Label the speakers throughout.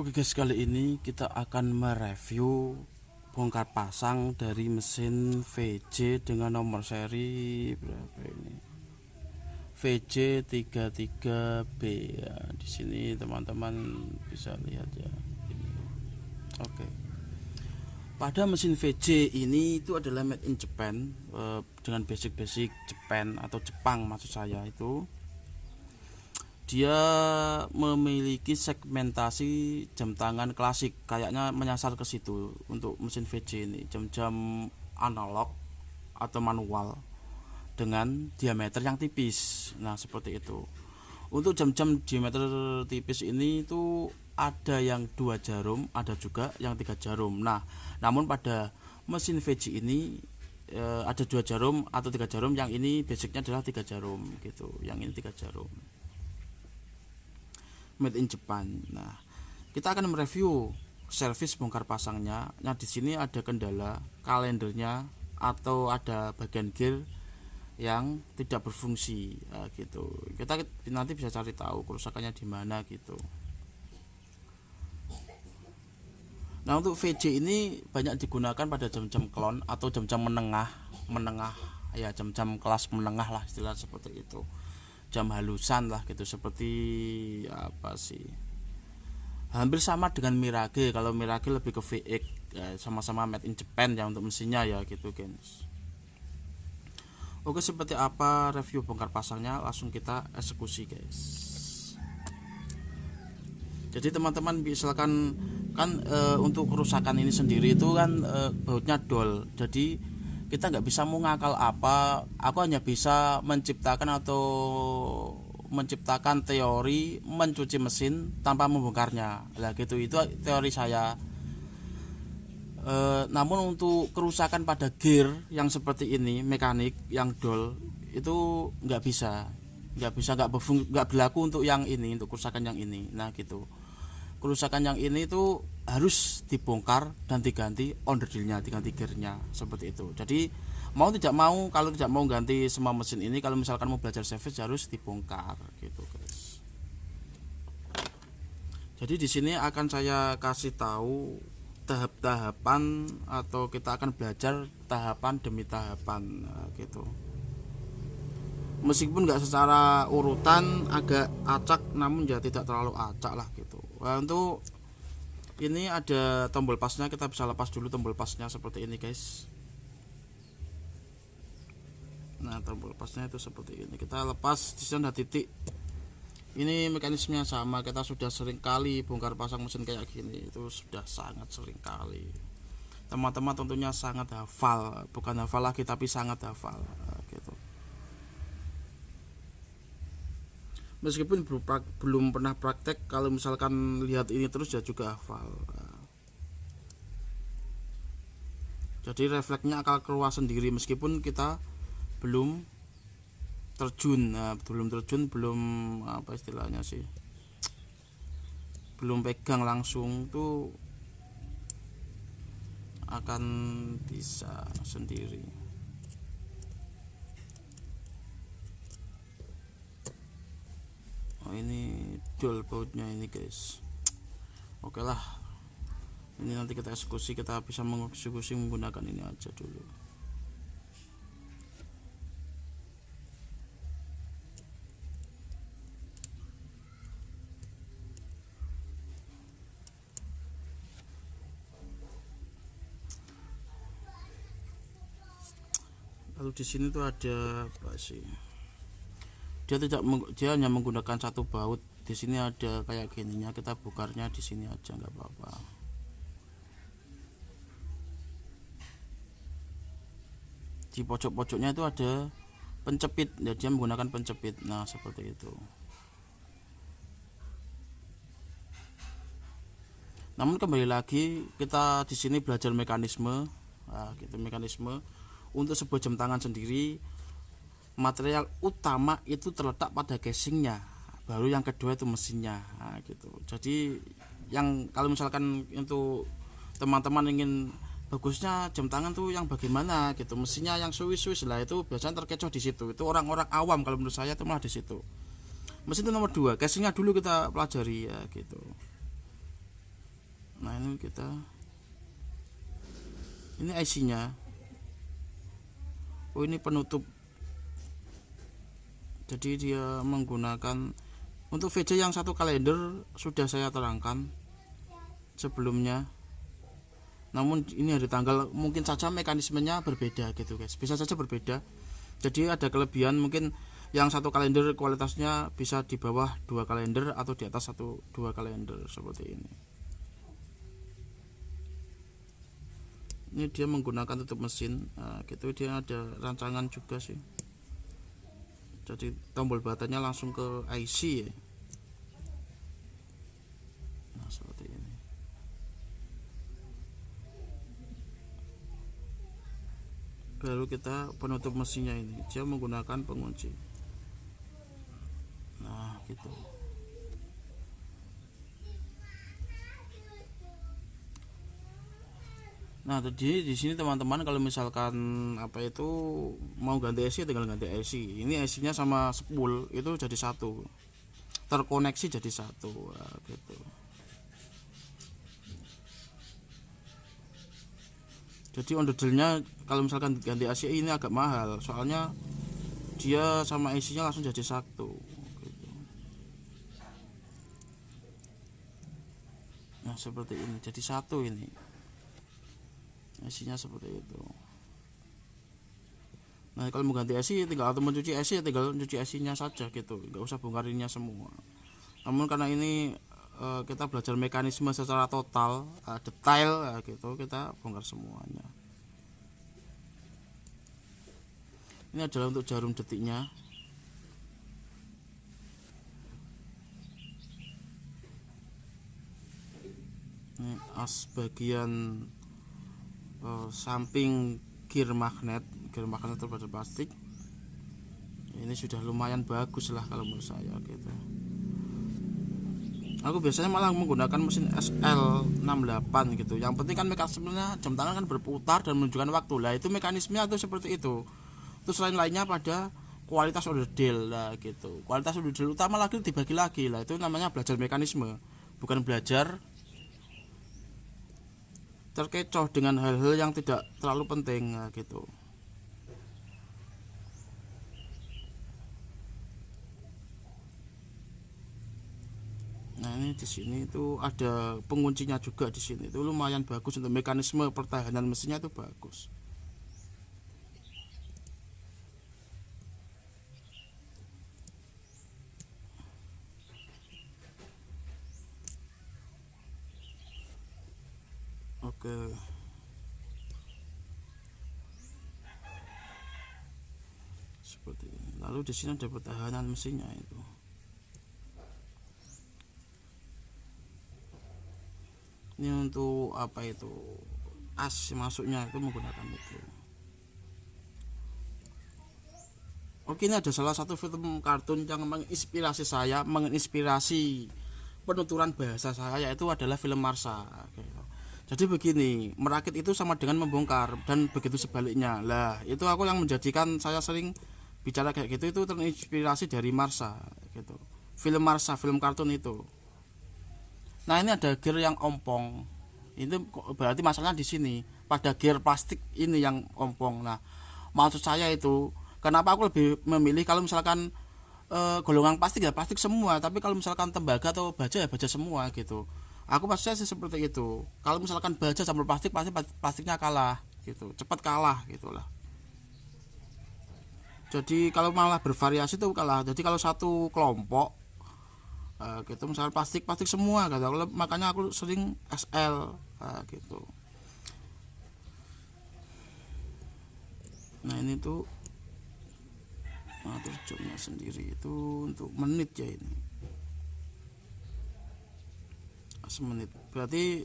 Speaker 1: Oke guys, kali ini kita akan mereview bongkar pasang dari mesin VJ dengan nomor seri berapa ini? VJ33B ya. Di sini teman-teman bisa lihat ya. Ini. Oke. Pada mesin VJ ini itu adalah made in Japan, dengan basic-basic Japan atau Jepang maksud saya itu. Dia memiliki segmentasi jam tangan klasik, kayaknya menyasar ke situ untuk mesin VJ ini, jam-jam analog atau manual dengan diameter yang tipis. Nah, seperti itu. Untuk jam-jam diameter tipis ini itu ada yang 2 jarum, ada juga yang 3 jarum. Nah, namun pada mesin VJ ini ada 2 jarum atau 3 jarum, yang ini basicnya adalah 3 jarum gitu. Yang ini 3 jarum. Made in Japan. Nah, kita akan mereview servis bongkar pasangnya. Nah, di sini ada kendala kalendernya atau ada bagian gear yang tidak berfungsi, gitu. Kita nanti bisa cari tahu kerusakannya di mana gitu. Nah, untuk VJ ini banyak digunakan pada jam-jam klon atau jam-jam menengah ya, jam-jam kelas menengah lah istilah seperti itu. Jam halusan lah gitu, seperti apa sih, hampir sama dengan Mirage. Kalau Mirage lebih ke VX ya, sama-sama made in Japan ya untuk mesinnya ya gitu guys. Oke, seperti apa review bongkar pasangnya, langsung kita eksekusi guys. Jadi teman-teman misalkan kan untuk kerusakan ini sendiri itu kan bautnya dol, jadi kita nggak bisa mau ngakal apa. Aku hanya bisa menciptakan teori mencuci mesin tanpa membongkarnya lah gitu, itu teori saya. Namun untuk kerusakan pada gear yang seperti ini, mekanik yang dol, itu nggak berlaku untuk yang ini, untuk kerusakan yang ini. Nah gitu, kerusakan yang ini itu harus dibongkar dan diganti onderdilnya, diganti gearnya seperti itu. Jadi mau tidak mau, kalau tidak mau ganti semua mesin ini, kalau misalkan mau belajar service harus dibongkar gitu guys. Jadi di sini akan saya kasih tahu tahap-tahapan, atau kita akan belajar tahapan demi tahapan gitu. Meskipun nggak secara urutan, agak acak, namun ya tidak terlalu acak lah gitu. Nah, untuk ini ada tombol pasnya, kita bisa lepas dulu tombol pasnya seperti ini guys. Nah, tombol pasnya itu seperti ini, kita lepas. Di sana ada titik. Ini mekanismenya sama, kita sudah sering kali bongkar pasang mesin kayak gini, itu sudah sangat sering kali. Teman-teman tentunya sangat hafal, bukan hafal lagi tapi sangat hafal gitu. Meskipun belum pernah praktek, kalau misalkan lihat ini terus ya juga hafal. Jadi refleksnya akan keluar sendiri meskipun kita belum terjun. Belum apa istilahnya sih, belum pegang langsung tuh akan bisa sendiri. Oh, ini dol bautnya ini guys. Oke lah, ini nanti kita eksekusi, kita bisa mengeksekusi menggunakan ini aja dulu. Lalu di sini tuh ada apa sih, dia hanya menggunakan satu baut. Di sini ada kayak gininya, kita bukarnya di sini aja nggak apa-apa. Di pojok-pojoknya itu ada pencepit ya, dia menggunakan pencepit. Nah, seperti itu. Namun kembali lagi, kita di sini belajar mekanisme. Nah, gitu, mekanisme untuk sebuah jam tangan sendiri, material utama itu terletak pada casingnya, baru yang kedua itu mesinnya. Nah, gitu. Jadi yang kalau misalkan untuk teman-teman ingin bagusnya jam tangan tuh yang bagaimana gitu, mesinnya yang Swiss lah, itu biasanya terkecoh di situ. Itu orang-orang awam, kalau menurut saya itu malah di situ. Mesin itu nomor 2, casingnya dulu kita pelajari ya gitu. Nah ini kita, ini IC nya. Oh ini penutup, jadi dia menggunakan untuk VC yang satu kalender sudah saya terangkan sebelumnya, namun ini ada tanggal, mungkin saja mekanismenya berbeda gitu guys, bisa saja berbeda. Jadi ada kelebihan, mungkin yang satu kalender kualitasnya bisa di bawah 2 kalender atau di atas 2 kalender seperti ini. Ini dia menggunakan tutup mesin, nah, gitu. Dia ada rancangan juga sih, jadi tombol batanya langsung ke IC ya. Nah seperti ini. Baru kita penutup mesinnya, ini dia menggunakan pengunci. Nah gitu. Nah tadi di sini teman-teman kalau misalkan apa itu mau ganti IC tinggal ganti IC. Ini IC nya sama spool itu jadi satu, terkoneksi jadi satu. Nah, gitu. Jadi onderdilnya kalau misalkan ganti IC ini agak mahal, soalnya dia sama IC nya langsung jadi satu gitu. Nah seperti ini, jadi satu ini IC nya seperti itu. Nah kalau mau ganti IC tinggal, atau mencuci IC tinggal mencuci IC nya saja gitu, nggak usah bongkarinnya semua. Namun karena ini kita belajar mekanisme secara total, detail gitu, kita bongkar semuanya. Ini adalah untuk jarum detiknya. Ini as bagian samping gear magnet terbuat dari plastik. Ini sudah lumayan bagus lah kalau menurut saya gitu. Aku biasanya malah menggunakan mesin SL68 gitu. Yang penting kan mekanismenya jam tangan kan berputar dan menunjukkan waktu. Lah itu mekanismenya itu seperti itu. Terus lain-lainnya pada kualitas onderdil lah gitu. Kualitas onderdil utama lagi dibagi lagi lah, itu namanya belajar mekanisme, bukan belajar terkecoh dengan hal-hal yang tidak terlalu penting gitu. Nah ini di sini itu ada penguncinya juga di sini, itu lumayan bagus untuk mekanisme pertahanan mesinnya itu bagus. Oke. Seperti ini. Lalu di sini ada pertahanan mesinnya itu. Ini untuk apa itu? As masuknya itu menggunakan itu. Oke, ini ada salah satu film kartun yang menginspirasi saya, menginspirasi penuturan bahasa saya, yaitu adalah film Marsha. Jadi begini, merakit itu sama dengan membongkar, dan begitu sebaliknya. Lah, itu aku yang menjadikan saya sering bicara kayak gitu, itu terinspirasi dari Marsha gitu. Film Marsha, film kartun itu. Nah, ini ada gear yang ompong. Itu berarti masalahnya di sini, pada gear plastik ini yang ompong. Nah, maksud saya itu, kenapa aku lebih memilih kalau misalkan golongan plastik ya plastik semua, tapi kalau misalkan tembaga atau baja ya baja semua gitu. Aku pasti sih seperti itu. Kalau misalkan baja sama plastik, pasti plastiknya kalah gitu, cepat kalah gitulah. Jadi kalau malah bervariasi itu kalah. Jadi kalau satu kelompok gitu misalnya plastik semua gitu, makanya aku sering SL gitu. Nah ini tuh, nah terus jumnya sendiri itu untuk menit ya, ini semenit. Berarti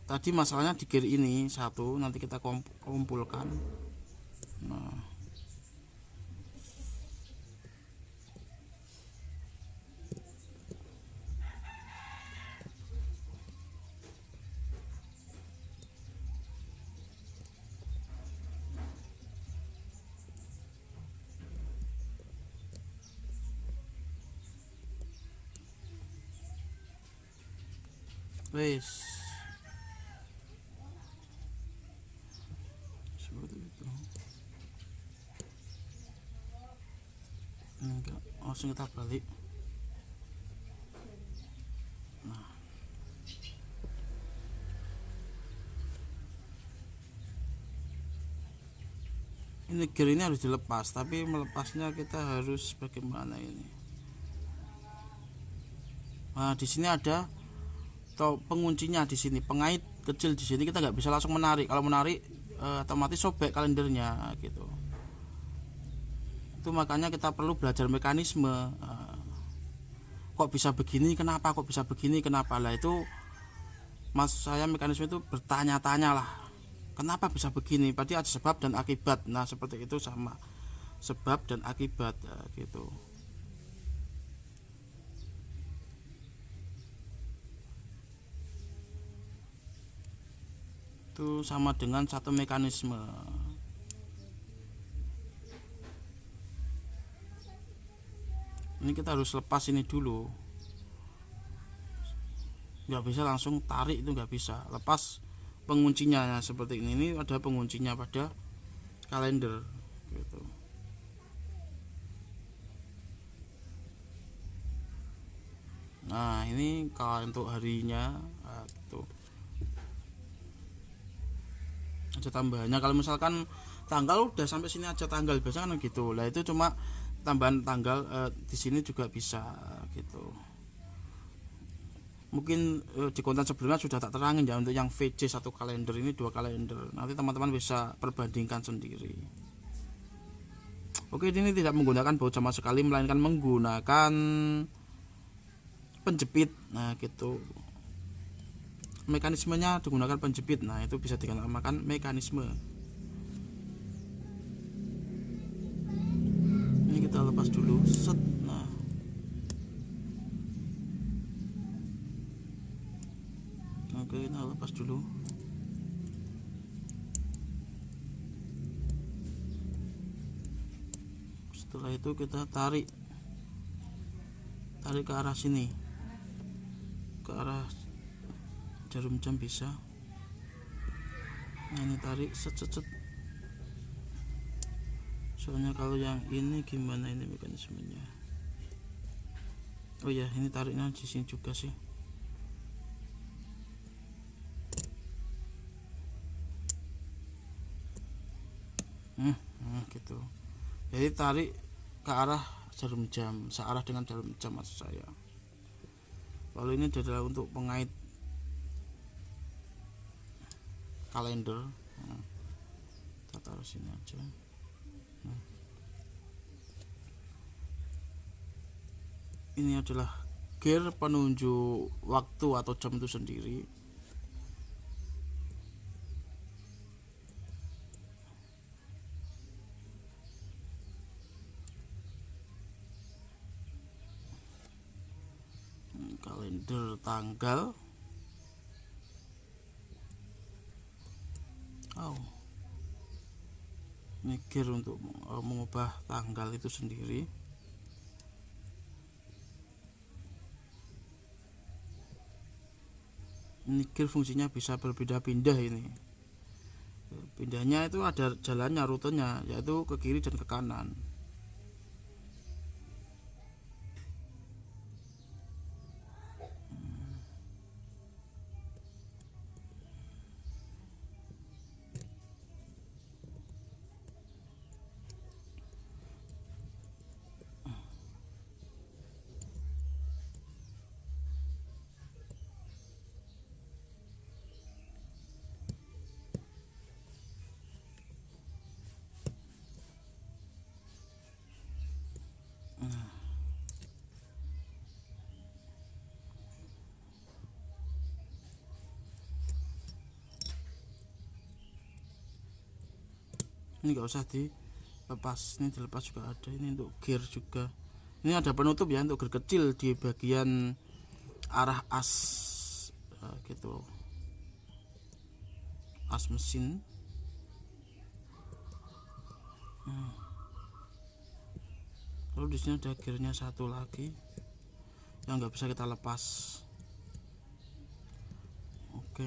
Speaker 1: tadi masalahnya di gear ini satu, nanti kita kumpulkan. Nah wes langsung kita balik. Nah, ini gear ini harus dilepas, tapi melepasnya kita harus bagaimana ini? Nah, di sini ada penguncinya di sini, pengait kecil di sini, kita nggak bisa langsung menarik. Kalau menarik otomatis sobek kalendernya gitu. Itu makanya kita perlu belajar mekanisme. Kok bisa begini? Kenapa? Kok bisa begini? Kenapa? Lah itu saya mekanisme itu bertanya-tanya lah. Kenapa bisa begini? Berarti ada sebab dan akibat. Nah seperti itu, sama sebab dan akibat gitu. Itu sama dengan satu mekanisme. Ini kita harus lepas ini dulu, nggak bisa langsung tarik, itu nggak bisa. Lepas penguncinya. Nah, seperti ini ada penguncinya pada kalender gitu. Nah ini kalau untuk harinya gitu. Ada tambahannya, kalau misalkan tanggal udah sampai sini aja tanggal, biasanya kan gitu. Lah itu cuma tambahan tanggal di sini juga bisa gitu. Mungkin di konten sebelumnya sudah tak terangin ya, untuk yang VC satu kalender, ini 2 kalender. Nanti teman-teman bisa perbandingkan sendiri. Oke, ini tidak menggunakan baut sama sekali, melainkan menggunakan penjepit. Nah gitu, mekanismenya digunakan penjepit. Nah itu bisa dinamakan mekanisme. Ini kita lepas dulu, set. Nah oke, kita lepas dulu. Setelah itu kita tarik ke arah sini, ke arah jarum jam bisa. Nah ini tarik set. Soalnya kalau yang ini gimana ini mekanismenya? Oh ya, ini tariknya di sini juga sih. Nah gitu. Jadi tarik ke arah jarum jam, searah dengan jarum jam maksud saya. Kalau ini adalah untuk pengait kalender. Nah, kita taruh sini aja. Nah, ini adalah gear penunjuk waktu atau jam itu sendiri. Kalender tanggal. Ini gear untuk mengubah tanggal itu sendiri. Ini gear fungsinya bisa berpindah-pindah. Ini pindahnya itu ada jalannya, rutenya, yaitu ke kiri dan ke kanan. Ini nggak usah dilepas, ini dilepas juga ada. Ini untuk gear juga. Ini ada penutup ya untuk gear kecil di bagian arah as gitu, as mesin. Lalu di sini ada gearnya satu lagi yang nggak bisa kita lepas. Oke,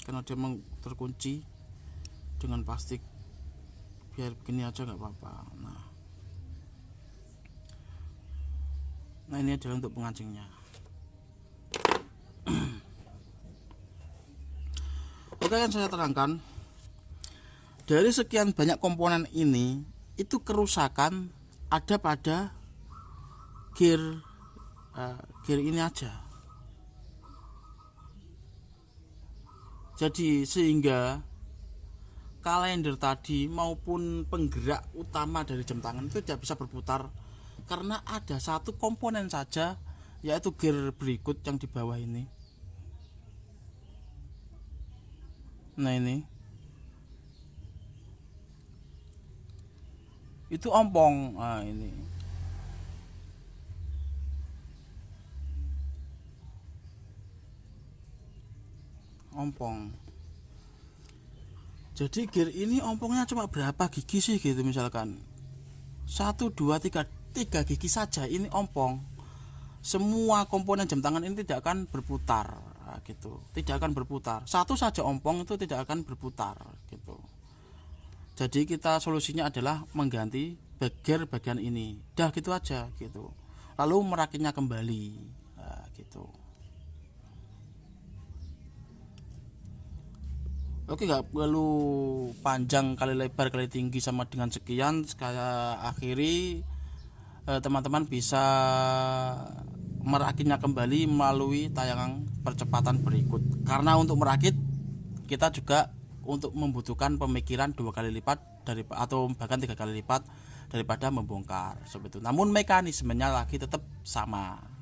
Speaker 1: karena dia terkunci dengan plastik, biar begini aja nggak apa-apa. Nah Nah, ini adalah untuk pengancingnya. Oke, kan saya terangkan dari sekian banyak komponen ini, itu kerusakan ada pada gear ini aja. Jadi sehingga kalender tadi maupun penggerak utama dari jam tangan itu tidak bisa berputar karena ada satu komponen saja, yaitu gear berikut yang di bawah ini. Nah, ini itu ompong. Nah, ini ompong. Jadi gear ini ompongnya cuma berapa gigi sih gitu, misalkan 1, 2, 3 gigi saja ini ompong. Semua komponen jam tangan ini tidak akan berputar gitu, tidak akan berputar. Satu saja ompong itu tidak akan berputar gitu. Jadi kita solusinya adalah mengganti gear bagian ini, dah gitu aja gitu, lalu merakitnya kembali gitu. Oke, nggak perlu panjang kali lebar kali tinggi sama dengan sekian. Saya akhiri, teman-teman bisa merakitnya kembali melalui tayangan percepatan berikut. Karena untuk merakit kita juga untuk membutuhkan pemikiran 2 kali lipat dari atau bahkan 3 kali lipat daripada membongkar seperti itu. Namun mekanismenya lagi tetap sama.